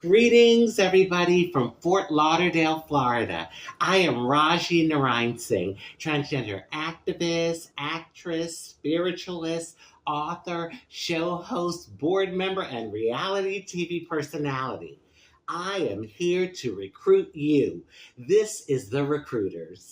Greetings, everybody from Fort Lauderdale, Florida. I am Rajee Narinasingh, transgender activist, actress, spiritualist, author, show host, board member, and reality TV personality. I am here to recruit you. This is The Recruiters.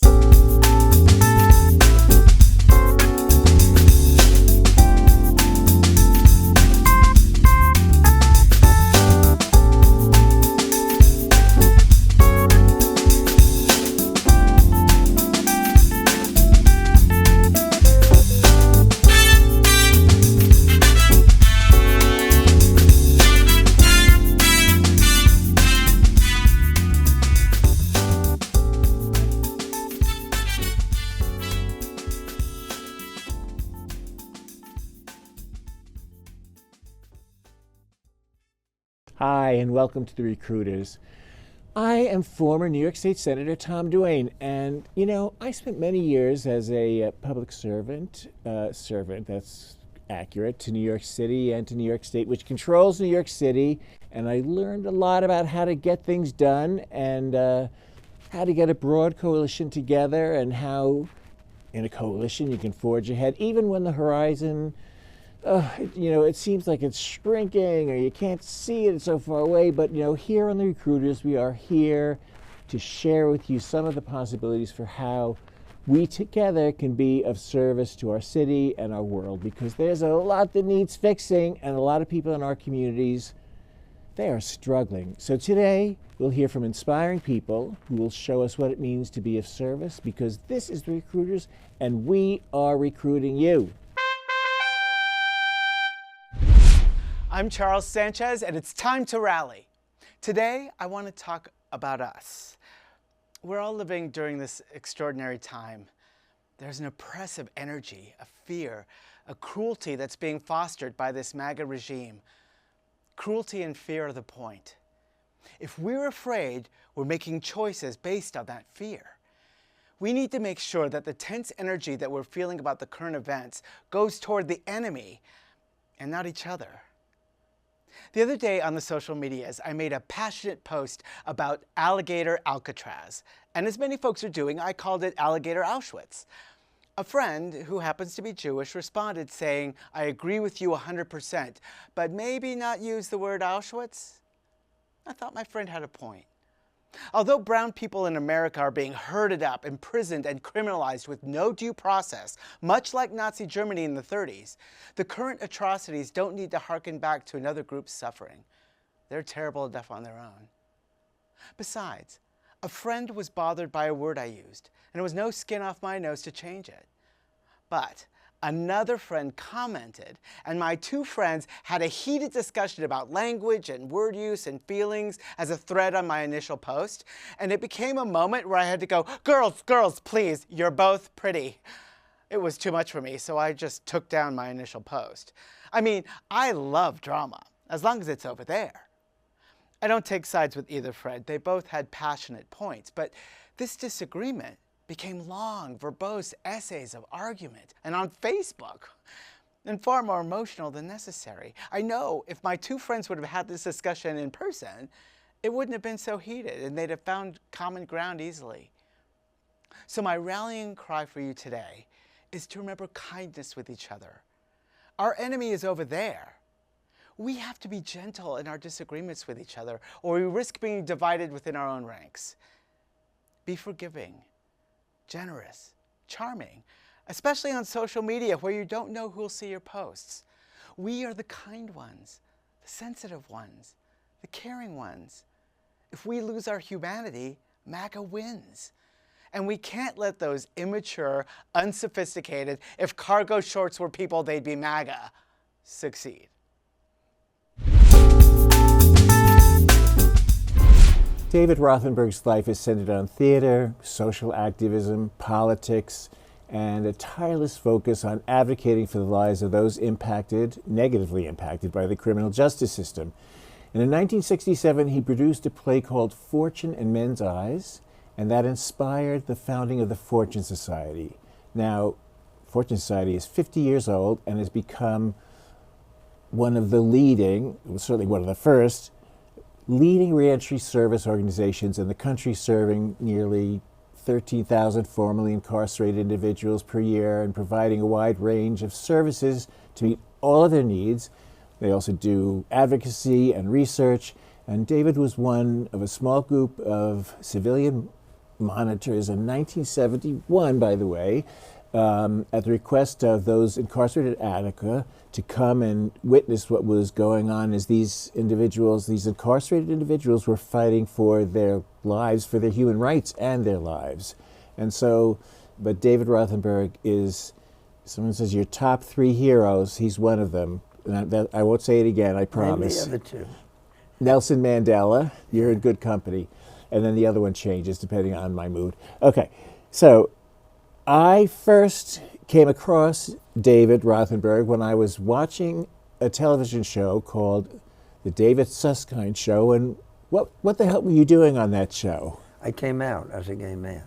Hi, and welcome to The Recruiters. I am former New York State Senator Tom Duane, and I spent many years as a public servant, that's accurate, to New York City and to New York State, which controls New York City, and I learned a lot about how to get things done and how to get a broad coalition together and how in a coalition you can forge ahead, even when the horizon it seems like it's shrinking or you can't see it so far away, but here on The Recruiters, we are here to share with you some of the possibilities for how we together can be of service to our city and our world, because there's a lot that needs fixing and a lot of people in our communities, they are struggling. So today, we'll hear from inspiring people who will show us what it means to be of service, because this is The Recruiters and we are recruiting you. I'm Charles Sanchez, and it's time to rally. Today, I want to talk about us. We're all living during this extraordinary time. There's an oppressive energy, a fear, a cruelty that's being fostered by this MAGA regime. Cruelty and fear are the point. If we're afraid, we're making choices based on that fear. We need to make sure that the tense energy that we're feeling about the current events goes toward the enemy and not each other. The other day on the social medias, I made a passionate post about alligator Alcatraz. And as many folks are doing, I called it alligator Auschwitz. A friend who happens to be Jewish responded saying, I agree with you 100%, but maybe not use the word Auschwitz? I thought my friend had a point. Although brown people in America are being herded up, imprisoned, and criminalized with no due process, much like Nazi Germany in the 30s, the current atrocities don't need to harken back to another group's suffering. They're terrible enough on their own. Besides, a friend was bothered by a word I used, and it was no skin off my nose to change it. But another friend commented, and my two friends had a heated discussion about language and word use and feelings as a thread on my initial post, and it became a moment where I had to go, girls, please, you're both pretty. It was too much for me, so I just took down my initial post. I mean, I love drama, as long as it's over there. I don't take sides with either friend. They both had passionate points, but this disagreement became long, verbose essays of argument, and on Facebook, and far more emotional than necessary. I know if my two friends would have had this discussion in person, it wouldn't have been so heated, and they'd have found common ground easily. So my rallying cry for you today is to remember kindness with each other. Our enemy is over there. We have to be gentle in our disagreements with each other, or we risk being divided within our own ranks. Be forgiving, generous, charming, especially on social media where you don't know who'll see your posts. We are the kind ones, the sensitive ones, the caring ones. If we lose our humanity, MAGA wins. And we can't let those immature, unsophisticated, if cargo shorts were people, they'd be MAGA, succeed. David Rothenberg's life is centered on theater, social activism, politics, and a tireless focus on advocating for the lives of those negatively impacted by the criminal justice system. And in 1967, he produced a play called Fortune in Men's Eyes, and that inspired the founding of the Fortune Society. Now, Fortune Society is 50 years old and has become one of the leading, certainly one of the first, leading reentry service organizations in the country, serving nearly 13,000 formerly incarcerated individuals per year and providing a wide range of services to meet all of their needs. They also do advocacy and research, and David was one of a small group of civilian monitors in 1971, by the way, at the request of those incarcerated at Attica, to come and witness what was going on as these incarcerated individuals were fighting for their lives, for their human rights and their lives. And so, but David Rothenberg is, someone says your top 3 heroes, he's one of them. And I won't say it again, I promise. And the other 2. Nelson Mandela, you're in good company. And then the other one changes depending on my mood. Okay, so I first came across David Rothenberg when I was watching a television show called The David Susskind Show. And what the hell were you doing on that show? I came out as a gay man,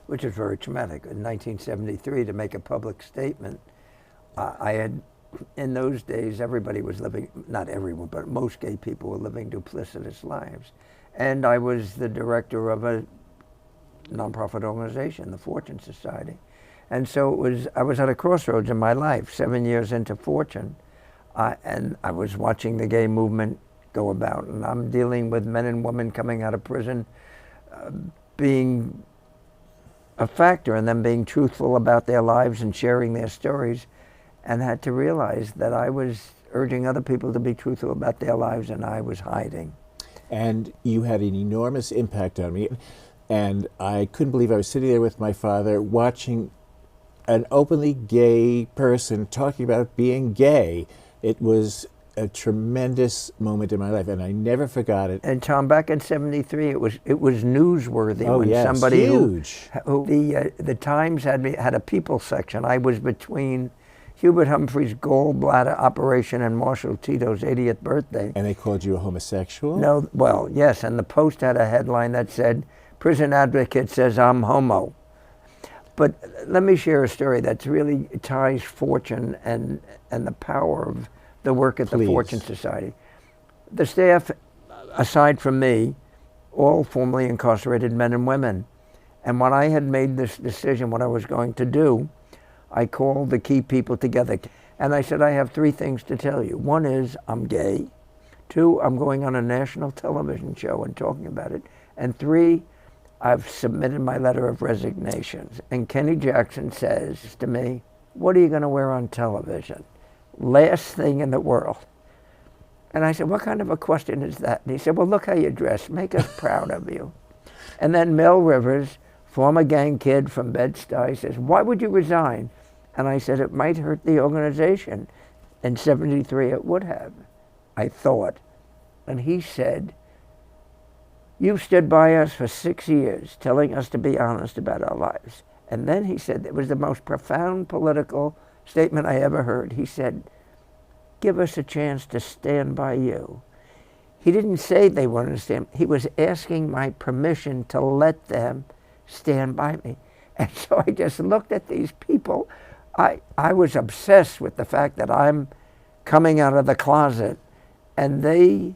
which was very traumatic. In 1973, to make a public statement, I had, in those days, everybody was living, not everyone, but most gay people were living duplicitous lives. And I was the director of a nonprofit organization, the Fortune Society. And so I was at a crossroads in my life, 7 years into Fortune, and I was watching the gay movement go about, and I'm dealing with men and women coming out of prison, being a factor, and them being truthful about their lives and sharing their stories, and had to realize that I was urging other people to be truthful about their lives, and I was hiding. And you had an enormous impact on me. And I couldn't believe I was sitting there with my father watching an openly gay person talking about being gay. It was a tremendous moment in my life, and I never forgot it. And Tom, back in '73, it was newsworthy when yes, somebody huge. who the Times had a people section. I was between Hubert Humphrey's gallbladder operation and Marshall Tito's 80th birthday. And they called you a homosexual? No, well, yes, and the Post had a headline that said, "Prison advocate says I'm homo." But let me share a story that really ties Fortune and the power of the work at the Fortune Society. The staff, aside from me, all formerly incarcerated men and women. And when I had made this decision, what I was going to do, I called the key people together. And I said, I have 3 things to tell you. 1 is I'm gay. 2, I'm going on a national television show and talking about it. And 3, I've submitted my letter of resignation. And Kenny Jackson says to me, what are you going to wear on television? Last thing in the world. And I said, what kind of a question is that? And he said, well, look how you dress. Make us proud of you. And then Mel Rivers, former gang kid from Bed-Stuy, says, why would you resign? And I said, it might hurt the organization. In '73, it would have, I thought. And he said, you've stood by us for 6 years, telling us to be honest about our lives. And then he said, it was the most profound political statement I ever heard. He said, give us a chance to stand by you. He didn't say they wanted to stand. He was asking my permission to let them stand by me. And so I just looked at these people. I was obsessed with the fact that I'm coming out of the closet, and they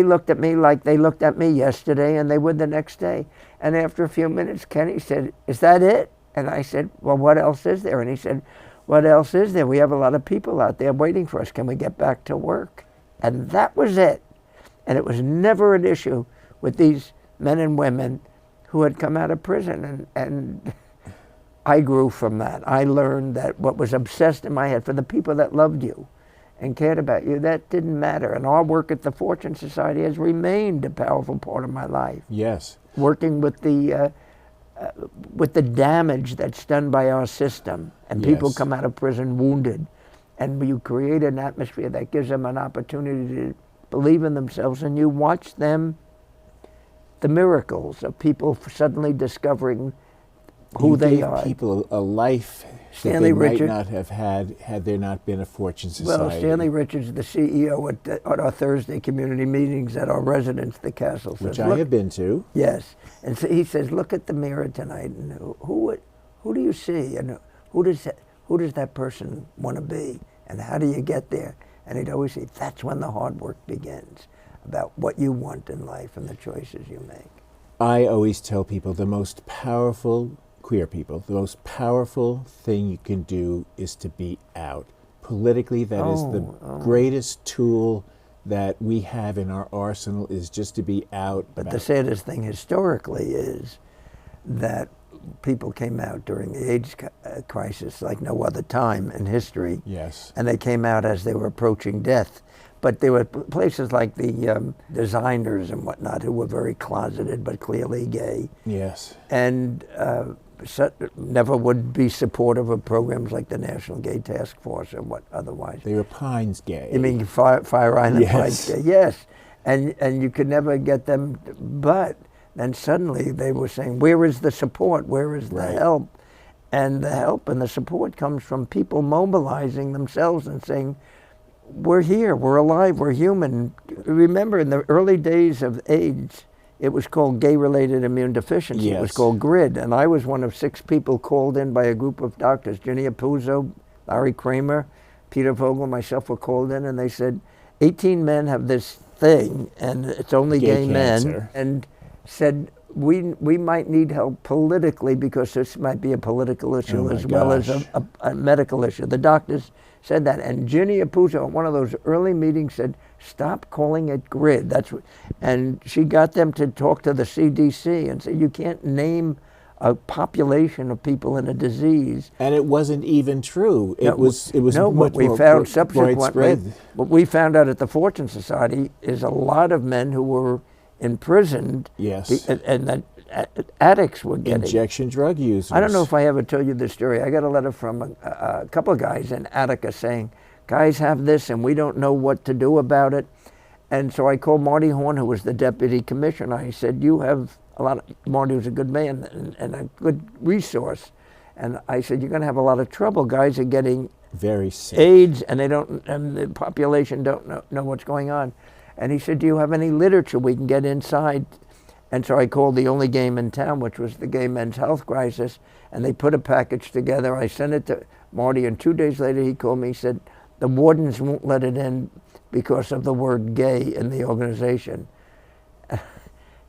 looked at me like they looked at me yesterday, and they would the next day. And after a few minutes, Kenny said, is that it? And I said, well, what else is there? And he said, what else is there? We have a lot of people out there waiting for us. Can we get back to work? And that was it. And it was never an issue with these men and women who had come out of prison. And I grew from that. I learned that what was obsessed in my head, for the people that loved you and cared about you, that didn't matter. And our work at the Fortune Society has remained a powerful part of my life. Yes. Working with the damage that's done by our system, and people come out of prison wounded, and you create an atmosphere that gives them an opportunity to believe in themselves, and you watch them, the miracles of people suddenly discovering who they are. People a life Stanley that they Richards, might not have had there not been a Fortune Society. Well, Stanley Richards, the CEO at our Thursday community meetings at our residence, the castle, says, which I have been to. Yes, and so he says, look at the mirror tonight, and who do you see, and who does that person want to be, and how do you get there? And he'd always say, that's when the hard work begins, about what you want in life and the choices you make. I always tell people the most powerful, queer people, the most powerful thing you can do is to be out. Politically, that is the greatest tool that we have in our arsenal, is just to be out. But the saddest thing historically is that people came out during the AIDS crisis like no other time in history. Yes. And they came out as they were approaching death. But there were places like the designers and whatnot who were very closeted but clearly gay. Yes. And never would be supportive of programs like the National Gay Task Force or what otherwise. They were Pines gay. You mean Fire Island Yes. Pines gay? Yes. And you could never get them, but then suddenly they were saying, where is the support? Where is the help? And the help and the support comes from people mobilizing themselves and saying, we're here, we're alive, we're human. Remember, in the early days of AIDS, it was called gay-related immune deficiency. Yes. It was called GRID, and I was one of 6 people called in by a group of doctors. Ginny Apuzzo, Larry Kramer, Peter Vogel, myself were called in, and they said, 18 men have this thing, and it's only gay men, and said, we might need help politically because this might be a political issue as well as a medical issue. The doctors said that, and Ginny Apuzzo at one of those early meetings said, stop calling it GRID. And she got them to talk to the CDC and say, you can't name a population of people in a disease. And it wasn't even true. It was no, much what we more found subsequently, widespread. what we found out at the Fortune Society is a lot of men who were imprisoned, yes, and that addicts were getting injection drug users. I don't know if I ever told you this story. I got a letter from a couple of guys in Attica saying, guys have this and we don't know what to do about it. And so I called Marty Horn, who was the deputy commissioner. I said, you have a lot of, Marty was a good man and a good resource. And I said, you're going to have a lot of trouble. Guys are getting very sick. AIDS and and the population don't know what's going on. And he said, do you have any literature we can get inside? And so I called the only game in town, which was the Gay Men's Health Crisis, and they put a package together. I sent it to Marty, and 2 days later he called me. He said, the wardens won't let it in because of the word gay in the organization.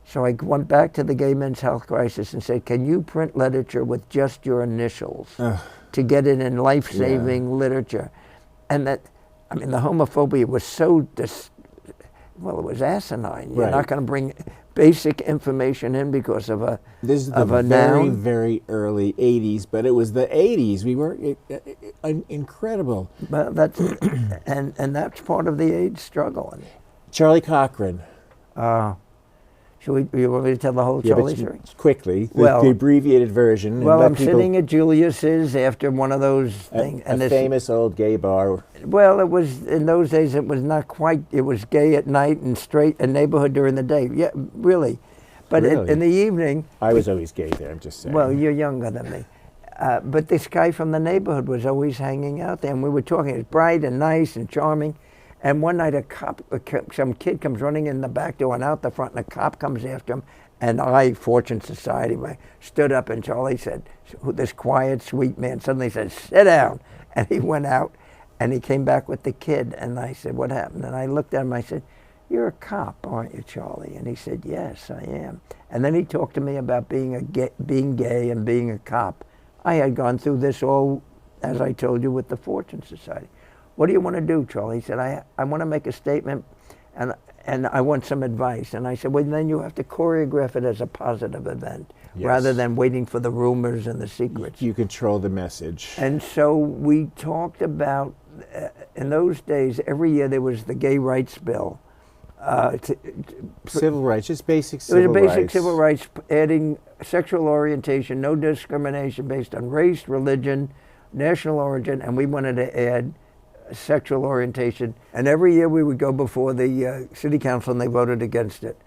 So I went back to the Gay Men's Health Crisis and said, can you print literature with just your initials to get it in life-saving literature? And that, I mean, the homophobia was so well, it was asinine. You're not going to bring basic information in because of a This is the very, very early 80s, but it was the 80s. We were incredible. But that's and that's part of the AIDS struggle. Charlie Cochran. You want me to tell the whole Charlie story? Quickly, the abbreviated version. Well, I'm sitting at Julius's after one of those things. And a famous old gay bar. Well, it was, in those days, it was not quite, it was gay at night and straight and neighborhood during the day. Yeah, really. But really? In the evening. I was always gay there, I'm just saying. Well, you're younger than me. But this guy from the neighborhood was always hanging out there, and we were talking. It was bright and nice and charming. And one night some kid comes running in the back door and out the front, and a cop comes after him. And I, Fortune Society, stood up, and Charlie said, this quiet, sweet man suddenly said, sit down. And he went out, and he came back with the kid. And I said, what happened? And I looked at him, I said, you're a cop, aren't you, Charlie? And he said, yes, I am. And then he talked to me about being gay and being a cop. I had gone through this all, as I told you, with the Fortune Society. What do you want to do, Charlie? He said, I want to make a statement, and I want some advice. And I said, well, then you have to choreograph it as a positive event, rather than waiting for the rumors and the secrets. You control the message. And so we talked about, in those days, every year there was the gay rights bill. Civil rights, just basic civil rights. It was a basic civil rights, adding sexual orientation, no discrimination based on race, religion, national origin, and we wanted to add sexual orientation. And every year we would go before the city council and they voted against it.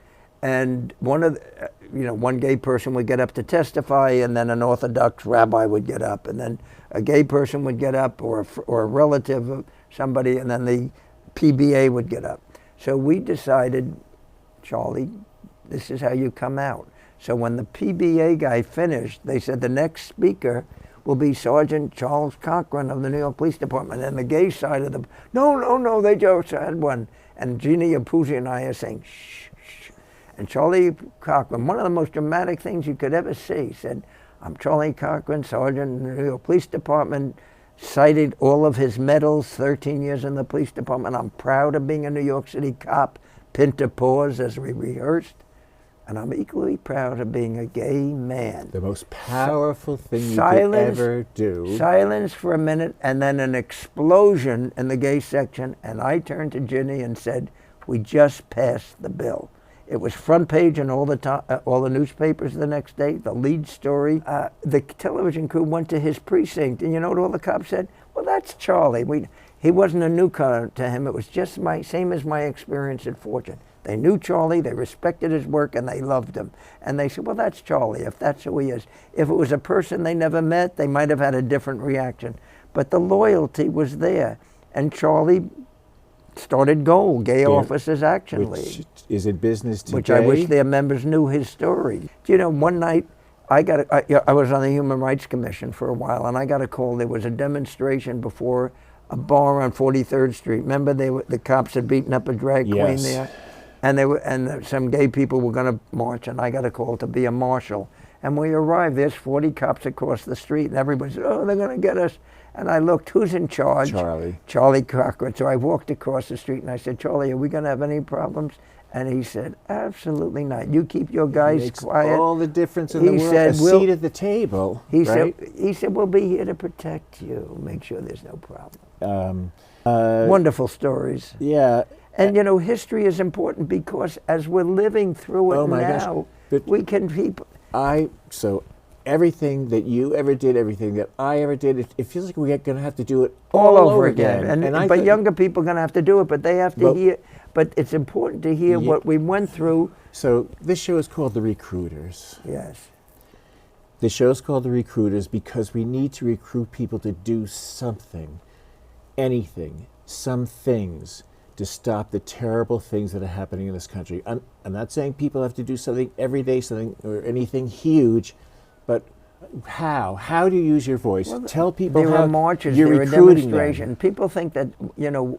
And one gay person would get up to testify, and then an Orthodox rabbi would get up, and then a gay person would get up, or a relative of somebody, and then the PBA would get up. So we decided, Charlie, this is how you come out. So when the PBA guy finished, they said the next speaker will be Sergeant Charles Cochran of the New York Police Department. And the gay side of the, no, they just had one. And Jeannie Apuzzi and I are saying, shh, shh. And Charlie Cochran, one of the most dramatic things you could ever see, said, I'm Charlie Cochran, Sergeant in the New York Police Department, cited all of his medals, 13 years in the police department. I'm proud of being a New York City cop. Pinter paused as we rehearsed. And I'm equally proud of being a gay man. The most powerful thing you could ever do. Silence for a minute, and then an explosion in the gay section. And I turned to Ginny and said, we just passed the bill. It was front page in all the newspapers the next day, the lead story. The television crew went to his precinct, and you know what all the cops said? Well, that's Charlie. He wasn't a newcomer to him. It was just same as my experience at Fortune. They knew Charlie, they respected his work, and they loved him. And they said, well, that's Charlie, if that's who he is. If it was a person they never met, they might have had a different reaction. But the loyalty was there. And Charlie started GOAL, Gay Officers Action League. Which is in business today. Which I wish their members knew his story. You know, one night, I was on the Human Rights Commission for a while, and I got a call. There was a demonstration before a bar on 43rd Street. Remember, the cops had beaten up a drag queen there? And some gay people were going to march, and I got a call to be a marshal. And we arrived, there's 40 cops across the street, and everybody said, oh, they're going to get us. And I looked, who's in charge? Charlie Cochran. So I walked across the street, and I said, Charlie, are we going to have any problems? And he said, absolutely not. You keep your guys quiet. All the difference in the world. A seat at the table, he right? said, we'll be here to protect you, make sure there's no problem. Wonderful stories. Yeah. And you know, history is important because as we're living through it now, we can keep. So everything that you ever did, everything that I ever did, it feels like we're going to have to do it all over again. But younger people are going to have to do it, but they have to hear. But it's important to hear what we went through. So this show is called The Recruiters. Yes. The show is called The Recruiters because we need to recruit people to do something, anything, some things, to stop the terrible things that are happening in this country. I'm not saying people have to do something every day, something or anything huge, but how? How do you use your voice? Well, tell people there how are marches, you're there are recruiting demonstrations. them. People think that, you know,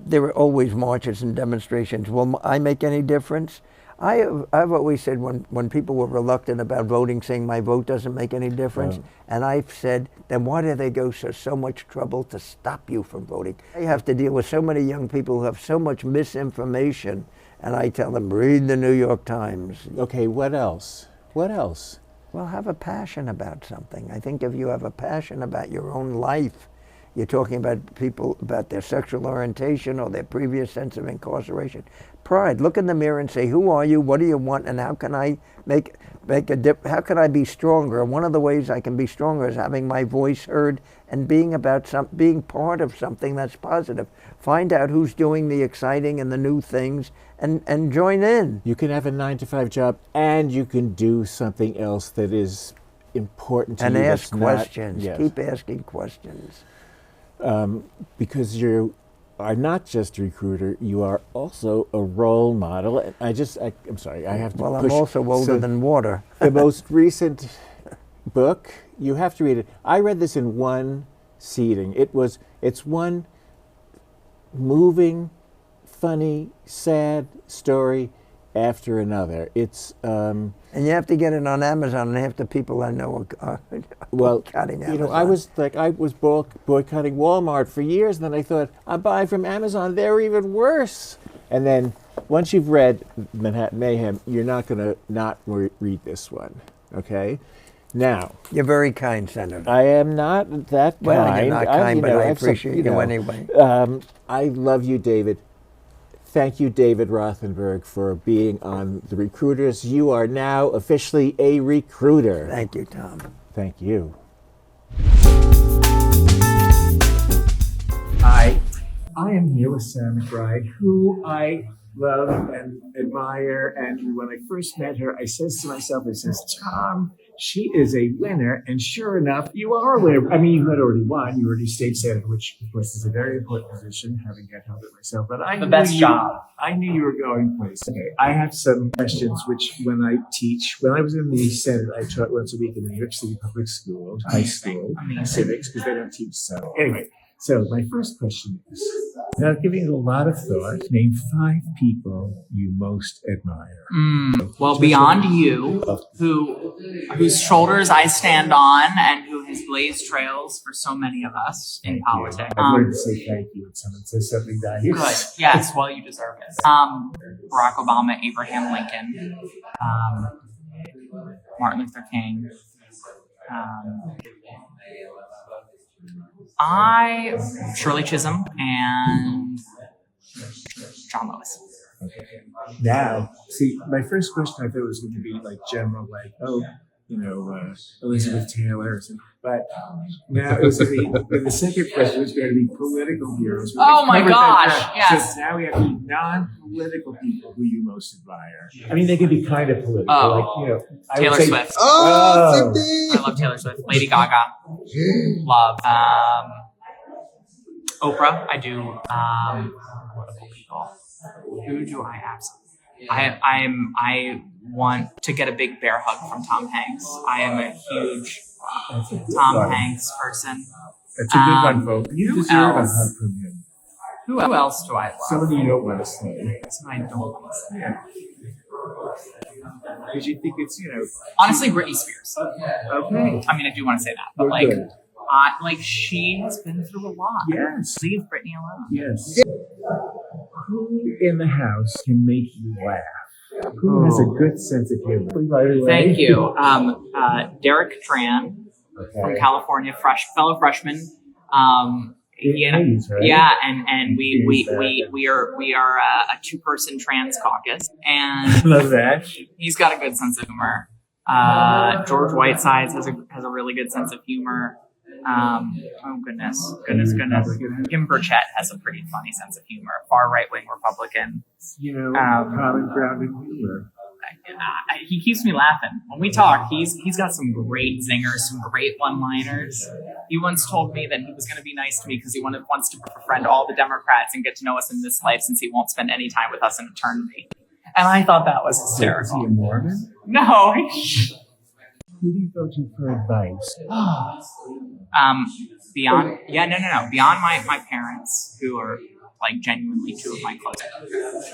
there are always marches and demonstrations. Will I make any difference? I've always said when people were reluctant about voting, saying my vote doesn't make any difference, and I've said, then why do they go so much trouble to stop you from voting? I have to deal with so many young people who have so much misinformation, and I tell them, read the New York Times. Okay, what else? What else? Well, have a passion about something. I think if you have a passion about your own life, you're talking about people, about their sexual orientation or their previous sense of incarceration. Pride. Look in the mirror and say, who are you? What do you want? And how can I how can I be stronger? And one of the ways I can be stronger is having my voice heard and being part of something that's positive. Find out who's doing the exciting and the new things and join in. You can have a 9-to-5 job and you can do something else that is important to you. And ask questions. Keep asking questions. Because you are not just a recruiter, you are also a role model. And I'm sorry, I have to I'm also older than water. The most recent book, you have to read it. I read this in one seating. It's one moving, funny, sad story after another. It's and you have to get it on Amazon, and half the people I know are boycotting Amazon. You know, I was boycotting Walmart for years, and then I thought, I'm buying from Amazon, they're even worse. And then once you've read Manhattan Mayhem, you're not going to not read this one, okay? Now, you're very kind, Senator. I am not that kind. Well, you're not kind, but I appreciate you anyway. I love you, David. Thank you, David Rothenberg, for being on The Recruiters. You are now officially a recruiter. Thank you, Tom. Thank you. Hi, I am here with Sarah McBride, who I love and admire. And when I first met her, I says to myself, Tom, she is a winner, and sure enough, you are a winner. I mean, you had already won. You were already state senator, which, of course, is a very important position, having got held it myself. But I The best job. I knew you were going places. Okay, I have some questions, which when I teach, when I was in the Senate, I taught once a week in the New York City public school, high school, civics, because they don't teach so. Anyway, so my first question is, without giving it a lot of thought, name 5 people you most admire. Well, beyond you, whose shoulders I stand on and who has blazed trails for so many of us in politics. I've learned to say thank you when someone says something nice. Good. Yes, well, you deserve it. Barack Obama, Abraham Lincoln, Martin Luther King. Shirley Chisholm and John Lewis. Okay. Now, see, my first question I thought was going to be like general, like, Elizabeth Taylor or something. But now it was going to be, the second question was going to be political heroes. Oh my gosh, yes. So now we have the non-political people who you most admire. I mean, they can be kind of political. Taylor Swift. I love Taylor Swift. Lady Gaga. Love. Oprah. I do. Political people. Who do I absolutely? I want to get a big bear hug from Tom Hanks. I am a huge Tom Hanks person. That's a good one, folks. You deserve a hug from him. Who else do I love? Somebody you don't want to say. Somebody I don't want to say. Yeah. Because you think it's, Honestly, Britney Spears. Okay. I mean, I do want to say that, but she has been through a lot. Yes. Leave Britney alone. Yes. Who in the house can make you laugh? Who has a good sense of humor? Thank you. Derek Tran from California, fellow freshman. Yeah, and we are a 2-person trans caucus, and love that. He's got a good sense of humor. George Whitesides has a really good sense of humor. Goodness. Kim Burchett has a pretty funny sense of humor. Far right-wing Republican. Common ground in humor. He keeps me laughing. When we talk, he's got some great zingers, some great one-liners. He once told me that he was going to be nice to me because he wants to befriend all the Democrats and get to know us in this life since he won't spend any time with us in eternity. And I thought that was hysterical. Is he a Mormon? No. Who do you go to for advice? Beyond my parents, who are like genuinely 2 of my closest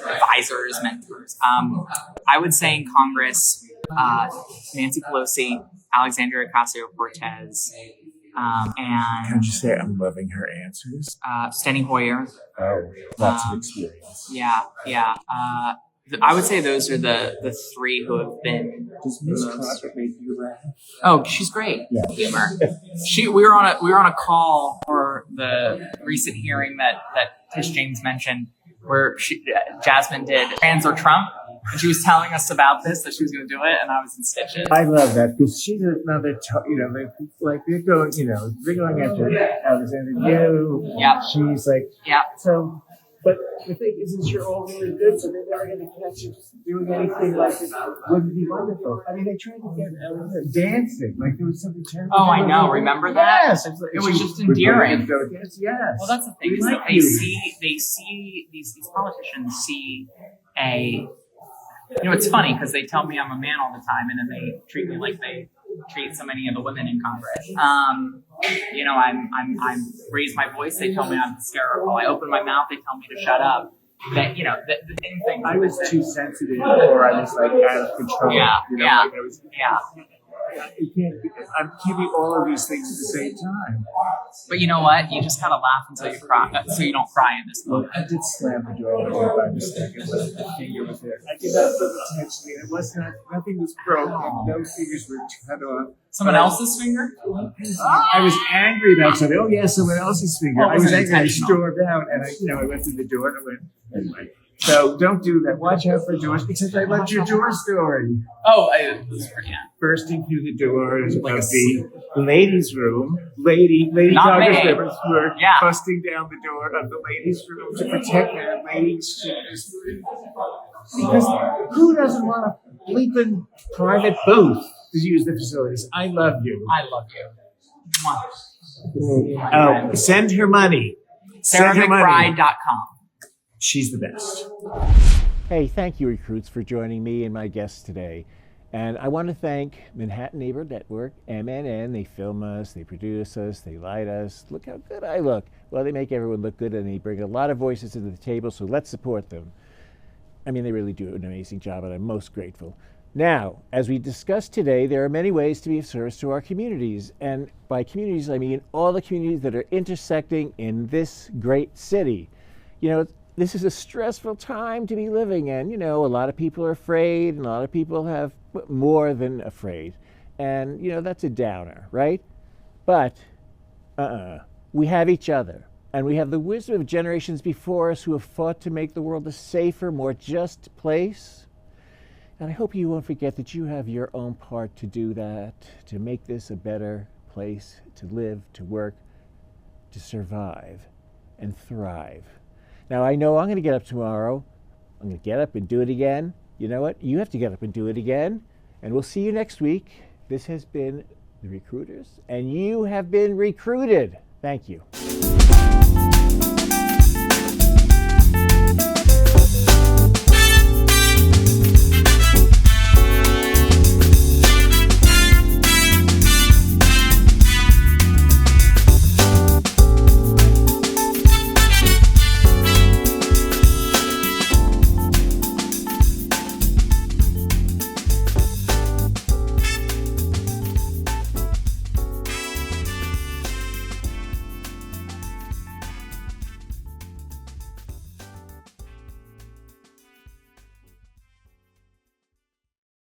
advisors, mentors. I would say in Congress, Nancy Pelosi, Alexandria Ocasio-Cortez, and can you say I'm loving her answers? Steny Hoyer. Oh, lots of experience. Yeah. I would say those are the 3 who have been. Does Ms. Crockett make you laugh? Oh, she's great. Yeah. Humor. We were on a call for the recent hearing that Tish James mentioned, where Jasmine did Trans or Trump, and she was telling us about this, that she was going to do it, and I was in stitches. I love that because she's another, they're going after Alexander. Yeah. She's like, yeah. So. But the thing is you're all really good, so they're never going to catch you doing anything like this. Wouldn't be wonderful. I mean, they tried to get dancing, like there was something terrible. Oh, I know. Remember that? Yes. It was just endearing. Yes. Well, that's the thing. Is like they see these politicians see a. It's funny because they tell me I'm a man all the time, and then they treat me like they treat so many of the women in Congress. I'm raise my voice. They tell me I'm hysterical. I open my mouth. They tell me to shut up. That the same thing. I was too sensitive, or I was like out of control. I'm giving all of these things at the same time. But you know what? You just gotta laugh until you cry, so you don't cry in this moment. I did slam the door by mistake. The finger was there. I did not put intentionally. It was not. Nothing was broken. No fingers were cut off. Someone else's finger? I was angry about something. Oh yeah, someone else's finger. I was angry. I stormed out, and I went to the door and I went anyway. So don't do that. Watch out for doors, because I loved your door story. Oh, bursting through the doors of the ladies' room. Lady Congress members were busting down the door of the ladies' room to protect their ladies' shoes. Because who doesn't want a bleeping private booth? to use the facilities. I love you. I love you. Mwah. Oh, send her money. Send her money. SarahMcBride.com. She's the best. Hey, thank you, recruits, for joining me and my guests today. And I want to thank Manhattan Neighborhood Network, MNN. They film us, they produce us, they light us. Look how good I look. Well, they make everyone look good, and they bring a lot of voices to the table, so let's support them. I mean, they really do an amazing job, and I'm most grateful. Now, as we discussed today, there are many ways to be of service to our communities. And by communities, I mean all the communities that are intersecting in this great city. You know, this is a stressful time to be living in. You know, a lot of people are afraid, and a lot of people have more than afraid. And, you know, that's a downer, right? But, we have each other. And we have the wisdom of generations before us who have fought to make the world a safer, more just place. And I hope you won't forget that you have your own part to do that, to make this a better place to live, to work, to survive, and thrive. Now, I know I'm going to get up tomorrow. I'm going to get up and do it again. You know what? You have to get up and do it again. And we'll see you next week. This has been The Recruiters, and you have been recruited. Thank you.